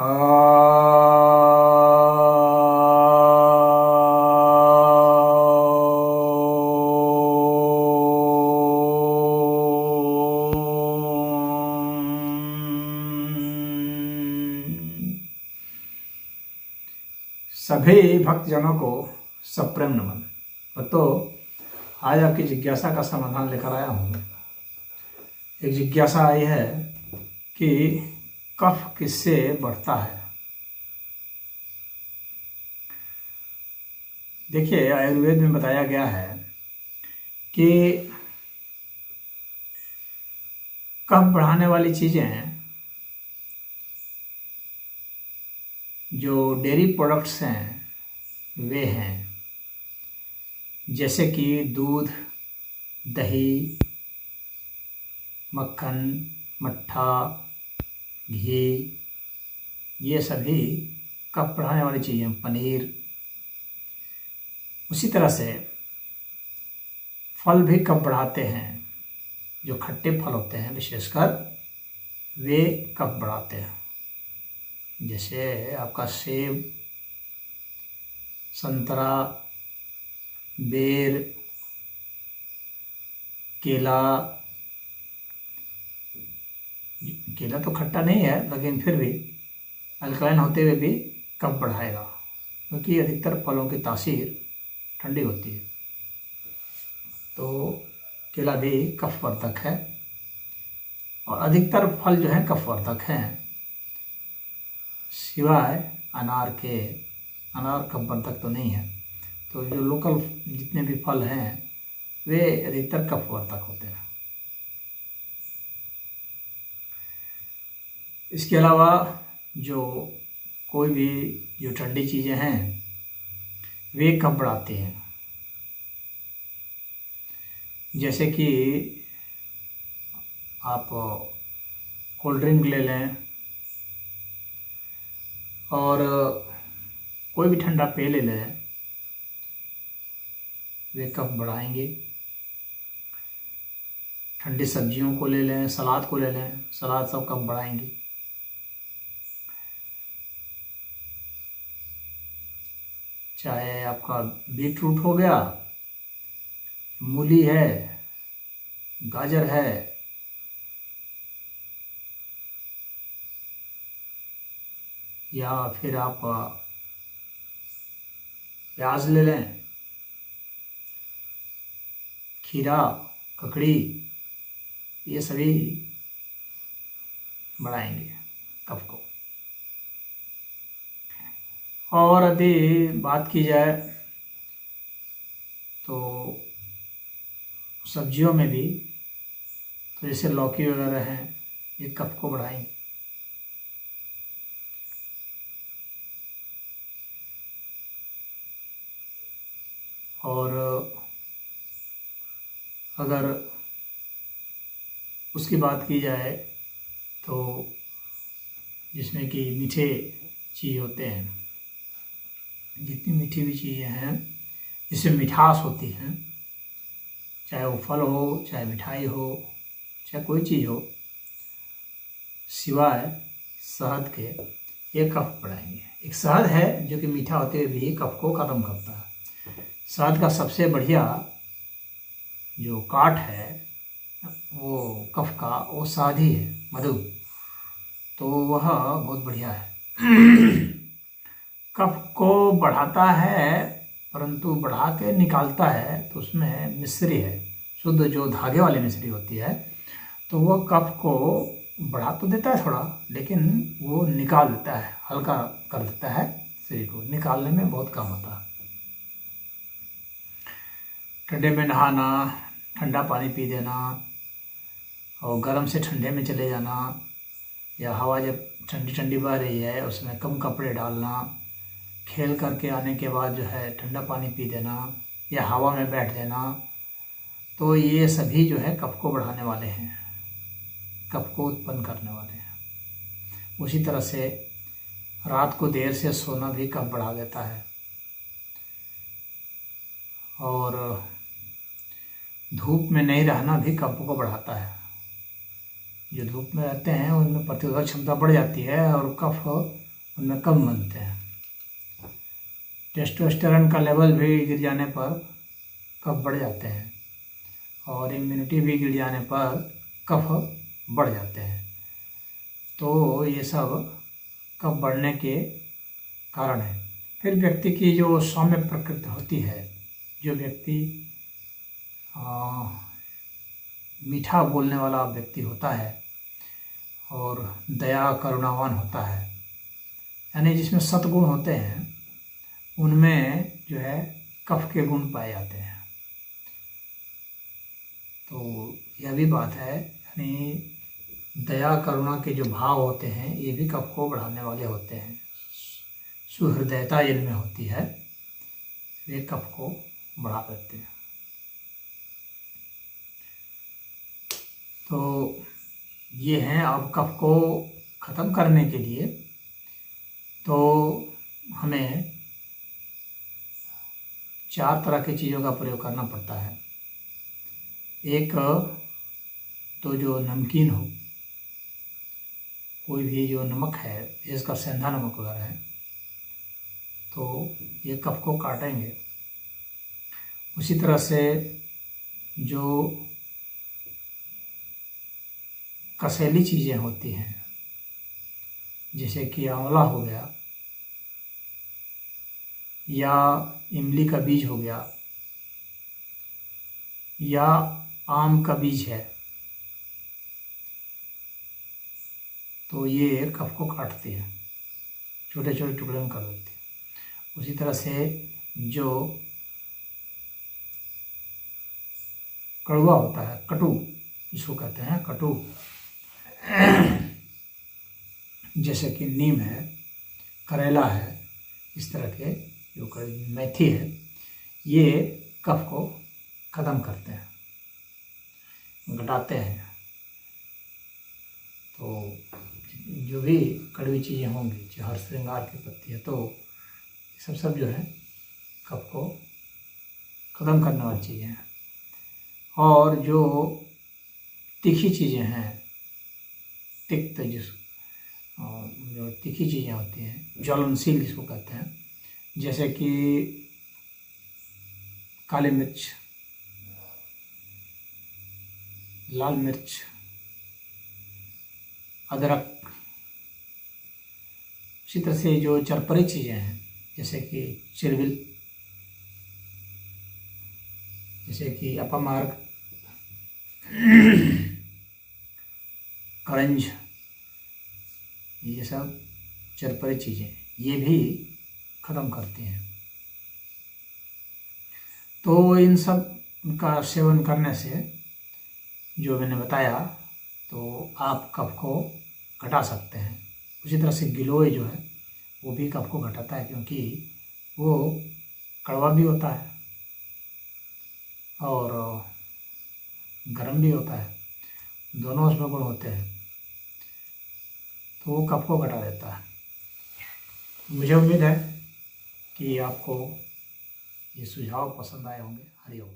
सभी भक्तजनों को सप्रेम नमन। तो आज आपकी जिज्ञासा का समाधान लेकर आया हूँ। एक जिज्ञासा आई है कि कफ किससे बढ़ता है। देखिए, आयुर्वेद में बताया गया है कि कफ बढ़ाने वाली चीज़ें जो डेयरी प्रोडक्ट्स हैं वे हैं, जैसे कि दूध, दही, मक्खन, मट्ठा, घी, ये सभी कफ बढ़ाने वाली चीज़ें, पनीर। उसी तरह से फल भी कफ बढ़ाते हैं। जो खट्टे फल होते हैं विशेषकर वे कफ बढ़ाते हैं, जैसे आपका सेब, संतरा, बेर, केला। केला तो खट्टा नहीं है, लेकिन फिर भी अल्कलाइन होते हुए भी कफ बढ़ाएगा, क्योंकि अधिकतर फलों की तासीर ठंडी होती है। तो केला भी कफवर्धक है, और अधिकतर फल जो हैं कफवर्धक हैं, सिवाय अनार के। अनार कफवर्धक तो नहीं है। तो जो लोकल जितने भी फल हैं वे अधिकतर कफवर्धक होते हैं। इसके अलावा जो कोई भी जो ठंडी चीज़ें हैं वे कफ बढ़ाती हैं, जैसे कि आप कोल्ड ड्रिंक ले लें और कोई भी ठंडा पेय ले लें, वे कफ बढ़ाएंगे। ठंडी सब्जियों को ले लें, सलाद को ले लें, सलाद सब कफ बढ़ाएंगे। चाहे आपका बीट रूट हो गया, मूली है, गाजर है, या फिर आप प्याज ले लें, खीरा, ककड़ी, ये सभी बढ़ाएंगे कफ को। और यदि बात की जाए तो सब्जियों में भी, तो जैसे लौकी वगैरह हैं, ये कफ को बढ़ाएंगे। और अगर उसकी बात की जाए तो जिसमें कि मीठे चीज़ होते हैं, जितनी मीठी भी चीज़ें हैं जिसमें मिठास होती हैं, चाहे वो फल हो, चाहे मिठाई हो, चाहे कोई चीज़ हो, सिवाय शहद के, ये कफ बढ़ाएंगे। एक शहद है जो कि मीठा होते हुए भी कफ को खत्म करता है। शहद का सबसे बढ़िया जो काट है वो कफ का, वो शहद ही है, मधु। तो वह बहुत बढ़िया है। कफ को बढ़ाता है, परंतु बढ़ा के निकालता है तो उसमें मिश्री है, शुद्ध जो धागे वाली मिश्री होती है, तो वो कफ को बढ़ा तो देता है थोड़ा, लेकिन वो निकाल देता है, हल्का कर देता है। शरीर को निकालने में बहुत काम आता है। ठंडे में नहाना, ठंडा पानी पी देना, और गर्म से ठंडे में चले जाना, या हवा जब ठंडी ठंडी बह रही है उसमें कम कपड़े डालना, खेल करके आने के बाद जो है ठंडा पानी पी देना, या हवा में बैठ देना, तो ये सभी जो है कफ को बढ़ाने वाले हैं, कफ को उत्पन्न करने वाले हैं। उसी तरह से रात को देर से सोना भी कफ बढ़ा देता है। और धूप में नहीं रहना भी कफ को बढ़ाता है। जो धूप में रहते हैं उनमें प्रतिरोधक क्षमता बढ़ जाती है और कफ उनमें कम बनते हैं। टेस्टोस्टेरोन का लेवल भी गिर जाने पर कफ बढ़ जाते हैं और इम्यूनिटी भी गिर जाने पर कफ बढ़ जाते हैं। तो ये सब कफ बढ़ने के कारण है। फिर व्यक्ति की जो सौम्य प्रकृति होती है, जो व्यक्ति मीठा बोलने वाला व्यक्ति होता है और दया करुणावान होता है, यानी जिसमें सद्गुण होते हैं, उनमें जो है कफ के गुण पाए जाते हैं। तो यह भी बात है, यानी दया करुणा के जो भाव होते हैं ये भी कफ को बढ़ाने वाले होते हैं। सुहृदयता जिनमें होती है वे कफ को बढ़ा देते हैं। तो ये हैं। अब कफ को ख़त्म करने के लिए तो हमें 4 तरह की चीज़ों का प्रयोग करना पड़ता है। एक तो जो नमकीन हो, कोई भी जो नमक है, इसका सेंधा नमक वगैरह है, तो ये कफ को काटेंगे। उसी तरह से जो कसैली चीज़ें होती हैं, जैसे कि आंवला हो गया या इमली का बीज हो गया या आम का बीज है, तो ये कफ को काटते हैं, छोटे छोटे टुकड़े में कर देते हैं। उसी तरह से जो कड़वा होता है, कटु जिसको कहते हैं, कटु, जैसे कि नीम है, करेला है, इस तरह के जो मेथी है, ये कफ को ख़त्म करते हैं, घटाते हैं। तो जो भी कड़वी चीज़ें होंगी, जो हर श्रृंगार की पत्ती है, तो सब जो है कफ को ख़त्म करने वाली चीज़ें हैं। और जो तीखी चीज़ें हैं, तिक्त जो तीखी चीज़ें होती हैं, ज्वलनशील जिसको कहते हैं, जैसे कि काली मिर्च, लाल मिर्च, अदरक, इसी तरह से जो चरपरी चीज़ें हैं, जैसे कि चिरविल, जैसे कि अपमार्ग, करंज, ये सब चरपरी चीज़ें, ये भी ख़त्म करती हैं। तो इन सब का सेवन करने से, जो मैंने बताया, तो आप कफ को घटा सकते हैं। उसी तरह से गिलोय जो है वो भी कफ को घटाता है, क्योंकि वो कड़वा भी होता है और गर्म भी होता है, दोनों उसमें गुण होते हैं, तो वो कफ को घटा देता है। मुझे उम्मीद है कि आपको ये सुझाव पसंद आए होंगे। हरिओम।